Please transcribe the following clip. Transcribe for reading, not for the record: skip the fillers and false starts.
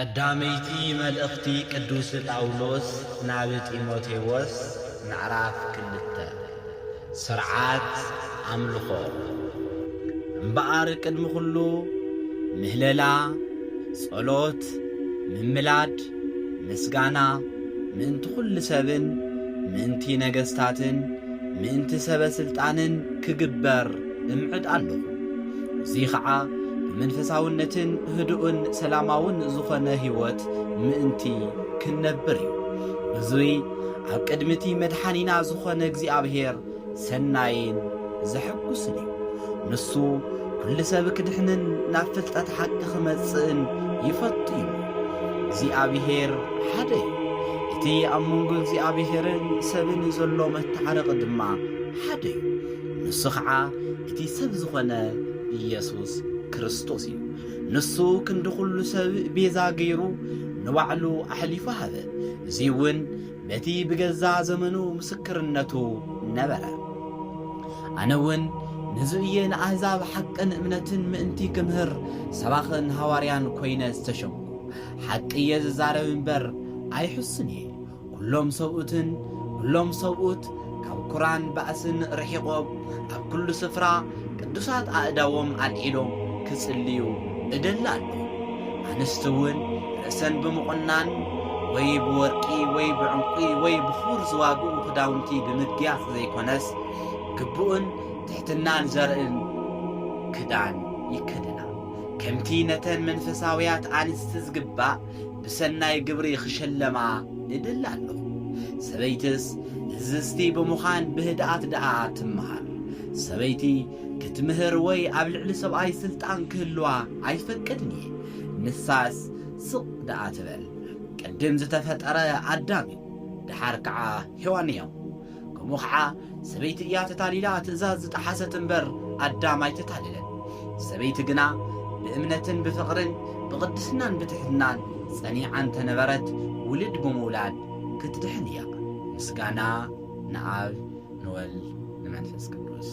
ቀዳመይቲ መልእኽቲ ቅዱስ ጳውሎስ ናብ ጢሞቴዎስ ምዕራፍ 2 ስርዓት አምልኾ እምበኣር ቅድሚ ኩሉ ምህለላ ጸሎት ምምላድ ምስጋና ምእንቲ ኩሉ ሰብን ምእንቲ ነገሥታትን ምእንቲ ሰበስልጣንን ክግበር እምዕድ ኣለኹ እዚ ኸዓ መንፈሳውነትን ህዱእን ሰላማውን ዝኾነ ህይወት ምእንቲ ክነብር እዩ እዙይ ኣብ ቅድሚቲ መድሓኒና ዝኾነ እግዚአብሔር ሰናይን ዘሐጉስን እዩ ንሱ ኩሉ ሰብ ክድሕንን ናብ ፍልጠት ሓቂ ክመጽእን ይፈቱ እዩ እግዚአብሔር ሓደ እዩ እቲ ኣብ መንጎ እግዚአብሔርን ሰብን ዘሎ መተዓረቕ ድማ ሓደ እዩ ንሱ ኸዓ እቲ ሰብ ዝኾነ ኢየሱስ ክርስቶስ እዩ ንሱ ክንዲ ኩሉ ሰብ ቤዛ ገይሩ ንባዕሉ ኣሕሊፉ ሃበ እዙይ እውን በቲ ብገዛ ዘመኑ ምስክርነቱ ነበረ ኣነ እውን ንዝእየ ንኣሕዛብ ሓቅን እምነትን ምእንቲ ክምህር ሰባኽን ሃዋርያን ኮይነ ዝተሸምኩ ሓቂ እየ ዝዛረብ እምበር ኣይሕስን እየ ኩሎም ሰብኡት ካብ ኩራን ባእስን ርሒቖም ኣብ ኩሉ ስፍራ ቅዱሳት ኣእዳዎም ኣልዒሎም ክጽልዩ እደሊ ኣለኹ ኣንስቲ እውን ርእሰን ብምቑናን ወይ ብወርቂ ወይ ብዕንቂ ወይ ብኹር ዝዋግኡ ክዳውንቲ ብምግያጽ ዘይኮነስ ግቡእን ትሕትናን ዘርእን ክዳን ይከደና ከምቲ ነተን መንፈሳውያት ኣንስቲ ዝግባእ ብሰናይ ግብሪ ክሸለማ እደሊ ኣለኹ ሰበይትስ እዝስቲ ብምዃን ብህድኣት ደኣ ትመሃር ሰበይቲ ክትምህር ወይ ኣብ ልዕሊ ሰብኣይ ስልጣን ክህልዋ ኣይፈቅድን እየ ንሳስ ስቕ ደኣ ትበል ቅድም ዝተፈጠረ ኣዳም እዩ ድሓር ከዓ ሔዋን እዮም ከምኡ ከዓ ሰበይቲ እያ ተታሊላ ትእዛዝ ዝጠሓሰት እምበር ኣዳም ኣይተታልለን ሰበይቲ ግና ብእምነትን ብፍቕርን ብቕድስናን ብትሕትናን ጸኒዓን ተነበረት ውልድ ብምውላድ ክትድሕን እያ ምስጋና ንኣብ ንወልድ ንመንፈስ ቅዱስ